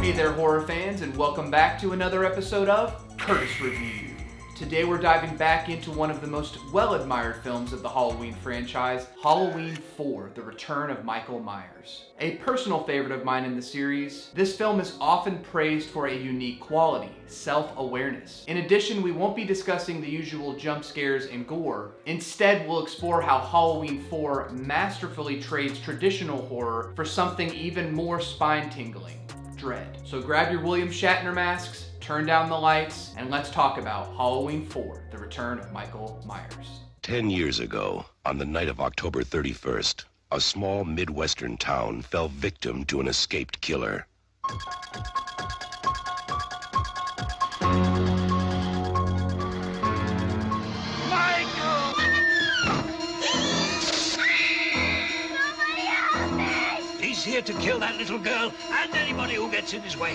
Hey there, horror fans, and welcome back to another episode of Curtis Review. Today we're diving back into one of the most well-admired films of the Halloween franchise, Halloween 4: The Return of Michael Myers. A personal favorite of mine in the series, this film is often praised for a unique quality, self-awareness. In addition, we won't be discussing the usual jump scares and gore. Instead, we'll explore how Halloween 4 masterfully trades traditional horror for something even more spine-tingling. Dread. So grab your William Shatner masks, turn down the lights, and let's talk about Halloween 4: The Return of Michael Myers. 10 years ago, on the night of October 31st, a small Midwestern town fell victim to an escaped killer. He's here to kill that little girl and anybody who gets in his way.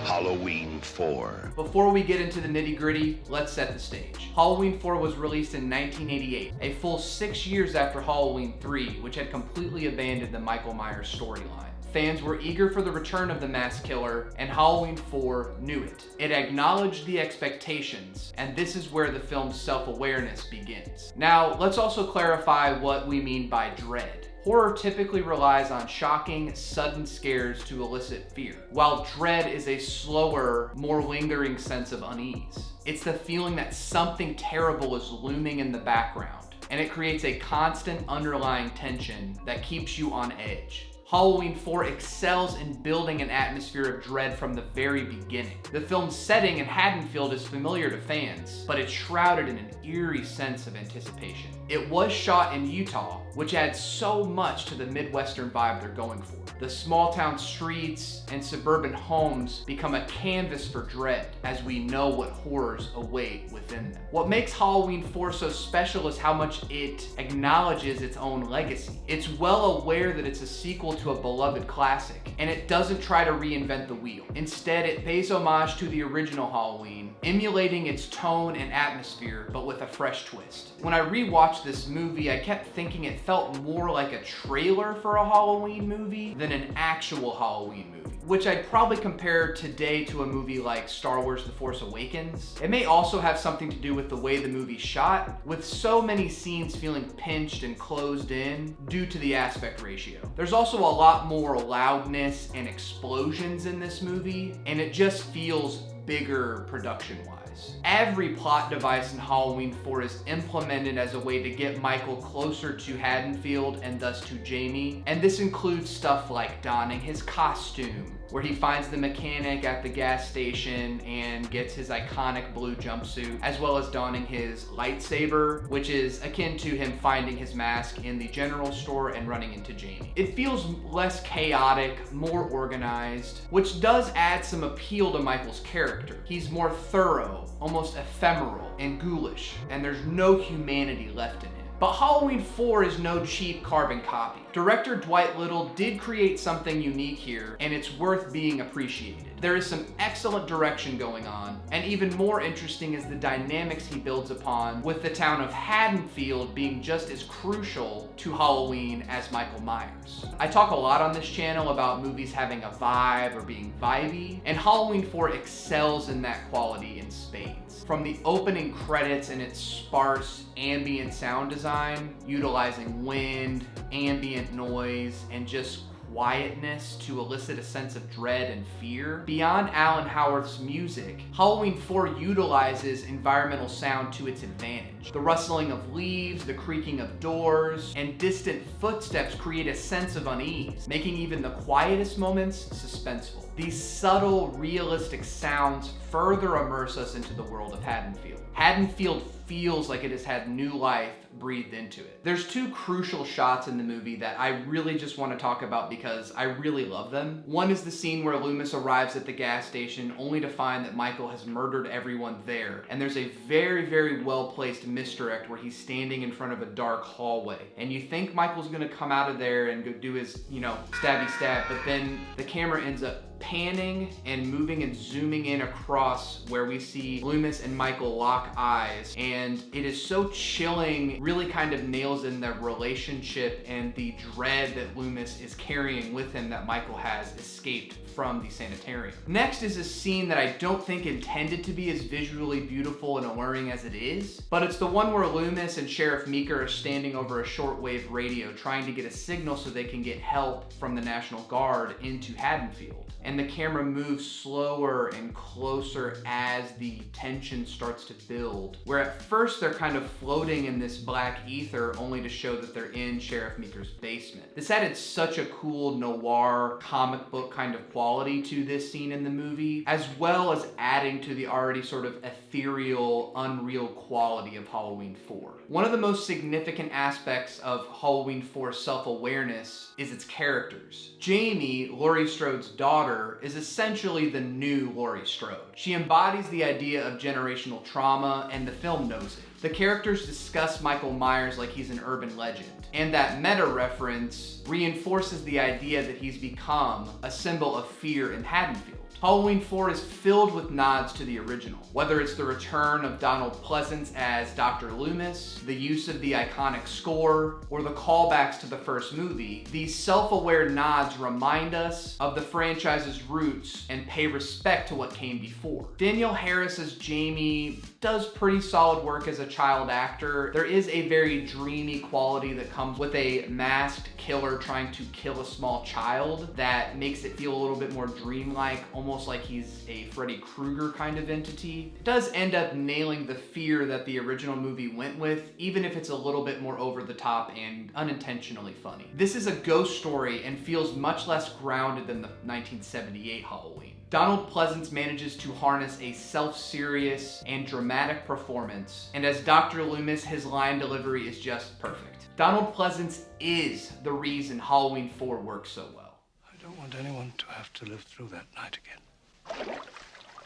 Halloween 4. Before we get into the nitty-gritty, let's set the stage. Halloween 4 was released in 1988, a full 6 years after Halloween 3, which had completely abandoned the Michael Myers storyline. Fans were eager for the return of the masked killer, and Halloween 4 knew it. It acknowledged the expectations, and this is where the film's self-awareness begins. Now, let's also clarify what we mean by dread. Horror typically relies on shocking, sudden scares to elicit fear, while dread is a slower, more lingering sense of unease. It's the feeling that something terrible is looming in the background, and it creates a constant underlying tension that keeps you on edge. Halloween 4 excels in building an atmosphere of dread from the very beginning. The film's setting in Haddonfield is familiar to fans, but it's shrouded in an eerie sense of anticipation. It was shot in Utah, which adds so much to the Midwestern vibe they're going for. The small town streets and suburban homes become a canvas for dread, as we know what horrors await within them. What makes Halloween 4 so special is how much it acknowledges its own legacy. It's well aware that it's a sequel to a beloved classic, and it doesn't try to reinvent the wheel. Instead, it pays homage to the original Halloween, emulating its tone and atmosphere, but with a fresh twist. When I rewatched this movie, I kept thinking it felt more like a trailer for a Halloween movie than an actual Halloween movie, which I'd probably compare today to a movie like Star Wars: The Force Awakens. It may also have something to do with the way the movie's shot, with so many scenes feeling pinched and closed in due to the aspect ratio. There's also a lot more loudness and explosions in this movie, and it just feels bigger production-wise. Every plot device in Halloween 4 is implemented as a way to get Michael closer to Haddonfield and thus to Jamie, and this includes stuff like donning his costume, where he finds the mechanic at the gas station and gets his iconic blue jumpsuit, as well as donning his lightsaber, which is akin to him finding his mask in the general store and running into Jamie. It feels less chaotic, more organized, which does add some appeal to Michael's character. He's more thorough, almost ephemeral, and ghoulish, and there's no humanity left in him. But Halloween 4 is no cheap carbon copy. Director Dwight Little did create something unique here, and it's worth being appreciated. There is some excellent direction going on, and even more interesting is the dynamics he builds upon, with the town of Haddonfield being just as crucial to Halloween as Michael Myers. I talk a lot on this channel about movies having a vibe or being vibey, and Halloween 4 excels in that quality in spades. From the opening credits and its sparse ambient sound design, utilizing wind, ambient noise, and just quietness to elicit a sense of dread and fear. Beyond Alan Howarth's music, Halloween 4 utilizes environmental sound to its advantage. The rustling of leaves, the creaking of doors, and distant footsteps create a sense of unease, making even the quietest moments suspenseful. These subtle, realistic sounds further immerse us into the world of Haddonfield. Haddonfield feels like it has had new life breathed into it. There's two crucial shots in the movie that I really just want to talk about because I really love them. One is the scene where Loomis arrives at the gas station only to find that Michael has murdered everyone there. And there's a very, very well-placed misdirect where he's standing in front of a dark hallway. And you think Michael's gonna come out of there and go do his, stabby stab, but then the camera ends up panning and moving and zooming in across where we see Loomis and Michael lock eyes, and it is so chilling, really kind of nails in the relationship and the dread that Loomis is carrying with him that Michael has escaped from the sanitarium. Next is a scene that I don't think intended to be as visually beautiful and alluring as it is, but it's the one where Loomis and Sheriff Meeker are standing over a shortwave radio trying to get a signal so they can get help from the National Guard into Haddonfield. And the camera moves slower and closer as the tension starts to build, where at first they're kind of floating in this black ether only to show that they're in Sheriff Meeker's basement. This added such a cool noir comic book kind of quality to this scene in the movie, as well as adding to the already sort of ethereal, unreal quality of Halloween 4. One of the most significant aspects of Halloween 4's self-awareness is its characters. Jamie, Laurie Strode's daughter, is essentially the new Laurie Strode. She embodies the idea of generational trauma, and the film knows it. The characters discuss Michael Myers like he's an urban legend, and that meta reference reinforces the idea that he's become a symbol of fear in Haddonfield. Halloween 4 is filled with nods to the original, whether it's the return of Donald Pleasence as Dr. Loomis, the use of the iconic score, or the callbacks to the first movie. These self-aware nods remind us of the franchise's roots and pay respect to what came before. Danielle Harris as Jamie does pretty solid work as a child actor. There is a very dreamy quality that comes with a masked killer trying to kill a small child that makes it feel a little bit more dreamlike, almost like he's a Freddy Krueger kind of entity. It does end up nailing the fear that the original movie went with, even if it's a little bit more over the top and unintentionally funny. This is a ghost story and feels much less grounded than the 1978 Halloween. Donald Pleasence manages to harness a self-serious and dramatic performance, and as Dr. Loomis, his line delivery is just perfect. Donald Pleasence is the reason Halloween 4 works so well. I don't want anyone to have to live through that night again.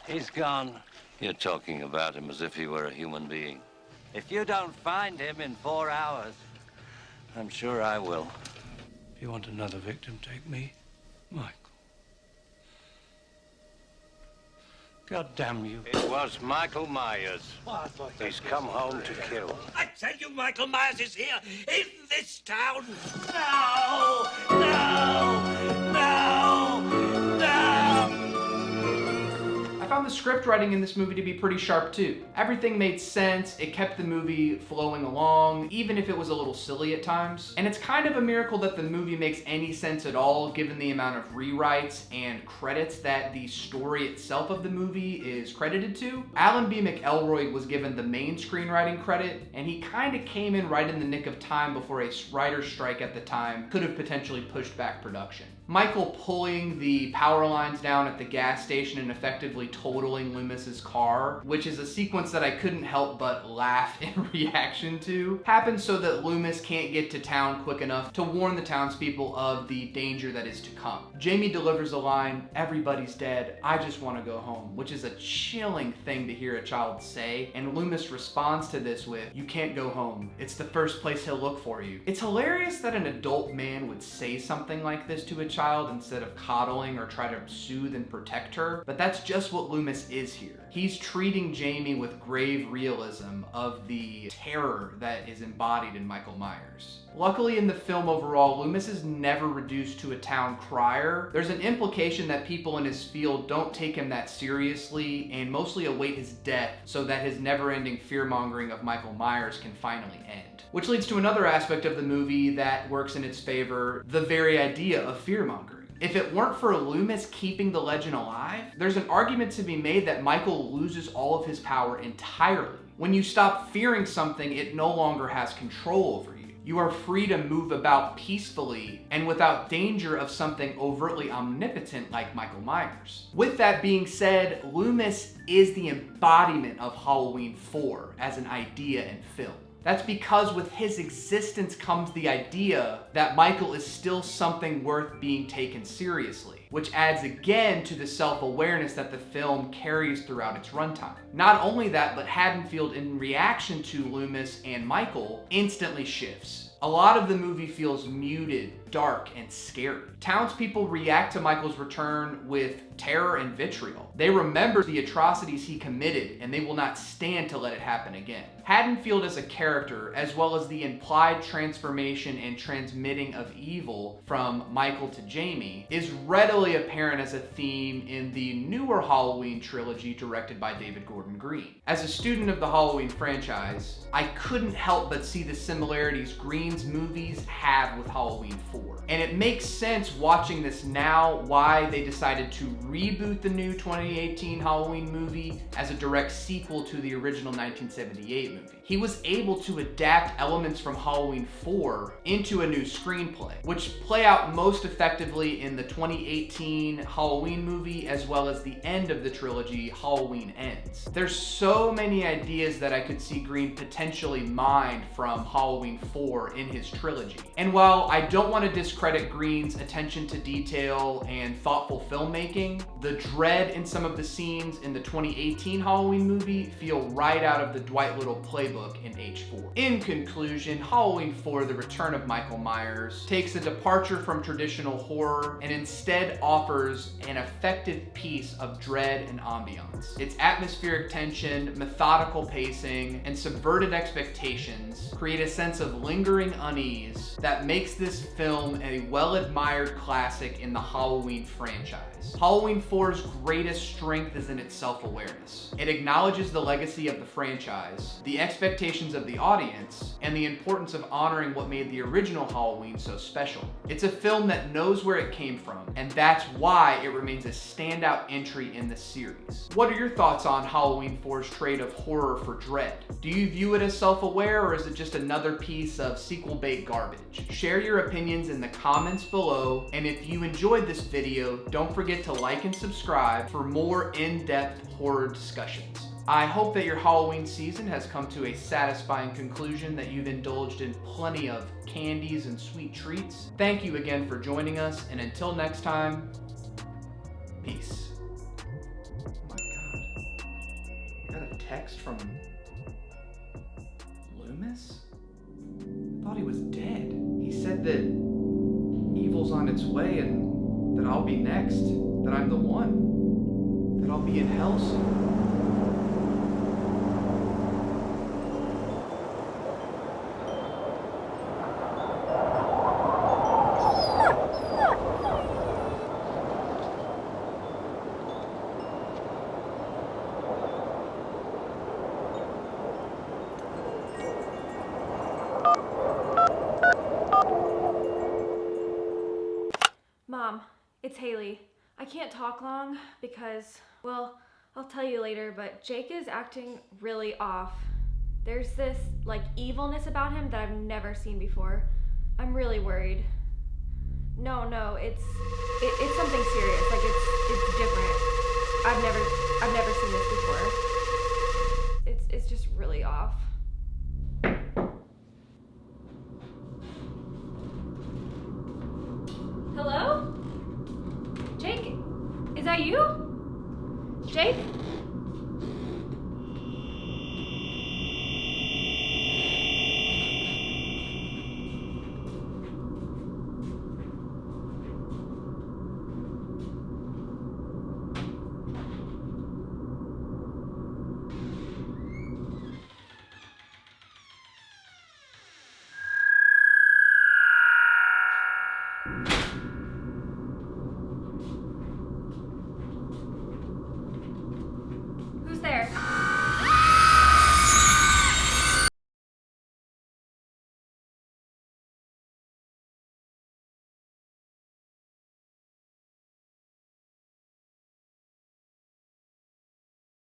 He's gone. You're talking about him as if he were a human being. If you don't find him in 4 hours, I'm sure I will. If you want another victim, take me, Michael. God damn you. It was Michael Myers. He's come home to kill. I tell you, Michael Myers is here in this town. No! No! No! No! I found the script writing in this movie to be pretty sharp too. Everything made sense, it kept the movie flowing along, even if it was a little silly at times. And it's kind of a miracle that the movie makes any sense at all, given the amount of rewrites and credits that the story itself of the movie is credited to. Alan B. McElroy was given the main screenwriting credit, and he kind of came in right in the nick of time before a writer's strike at the time could have potentially pushed back production. Michael pulling the power lines down at the gas station and effectively totaling Loomis's car, which is a sequence that I couldn't help but laugh in reaction to, happens so that Loomis can't get to town quick enough to warn the townspeople of the danger that is to come. Jamie delivers a line, "Everybody's dead, I just want to go home," which is a chilling thing to hear a child say, and Loomis responds to this with, "You can't go home. It's the first place he'll look for you." It's hilarious that an adult man would say something like this to a child instead of coddling or try to soothe and protect her, but that's just what Loomis is here. He's treating Jamie with grave realism of the terror that is embodied in Michael Myers. Luckily in the film overall, Loomis is never reduced to a town crier. There's an implication that people in his field don't take him that seriously and mostly await his death so that his never-ending fear-mongering of Michael Myers can finally end. Which leads to another aspect of the movie that works in its favor, the very idea of fear-mongering. If it weren't for Loomis keeping the legend alive, there's an argument to be made that Michael loses all of his power entirely. When you stop fearing something, it no longer has control over you. You are free to move about peacefully and without danger of something overtly omnipotent like Michael Myers. With that being said, Loomis is the embodiment of Halloween 4 as an idea in film. That's because with his existence comes the idea that Michael is still something worth being taken seriously. which adds again to the self-awareness that the film carries throughout its runtime. Not only that, but Haddonfield, in reaction to Loomis and Michael, instantly shifts. A lot of the movie feels muted, dark, and scary. Townspeople react to Michael's return with terror and vitriol. They remember the atrocities he committed, and they will not stand to let it happen again. Haddonfield as a character, as well as the implied transformation and transmitting of evil from Michael to Jamie, is readily apparent as a theme in the newer Halloween trilogy directed by David Gordon Green. As a student of the Halloween franchise, I couldn't help but see the similarities Green's movies have with Halloween 4. And it makes sense watching this now why they decided to reboot the new 2018 Halloween movie as a direct sequel to the original 1978 movie. He was able to adapt elements from Halloween 4 into a new screenplay, which play out most effectively in the 2018 Halloween movie as well as the end of the trilogy, Halloween Ends. There's so many ideas that I could see Green potentially mined from Halloween 4 in his trilogy. And while I don't want to discredit Green's attention to detail and thoughtful filmmaking, the dread in some of the scenes in the 2018 Halloween movie feel right out of the Dwight Little playbook in H4. In conclusion, Halloween 4: The Return of Michael Myers takes a departure from traditional horror and instead offers an effective piece of dread and ambiance. Its atmospheric tension, methodical pacing, and subverted expectations create a sense of lingering unease that makes this film a well-admired classic in the Halloween franchise. Halloween 4's greatest strength is in its self-awareness. It acknowledges the legacy of the franchise, the expectations of the audience, and the importance of honoring what made the original Halloween so special. It's a film that knows where it came from, and that's why it remains a standout entry in the series. What are your thoughts on Halloween 4's trade of horror for dread? Do you view it as self-aware, or is it just another piece of sequel bait garbage? Share your opinions in the comments below, and if you enjoyed this video, don't forget to like and subscribe for more in-depth horror discussions. I hope that your Halloween season has come to a satisfying conclusion, that you've indulged in plenty of candies and sweet treats. Thank you again for joining us, and until next time, peace. Oh my God. I got a text from Loomis? I thought he was dead. He said that evil's on its way and that I'll be next, that I'm the one, that I'll be in hell soon. Mom, it's Haley. I can't talk long because, well, I'll tell you later, but Jake is acting really off. There's this, evilness about him that I've never seen before. I'm really worried. No, it's something serious. It's different. I've never seen this before. It's just really off. Hello? Jake? Is that you? Jake?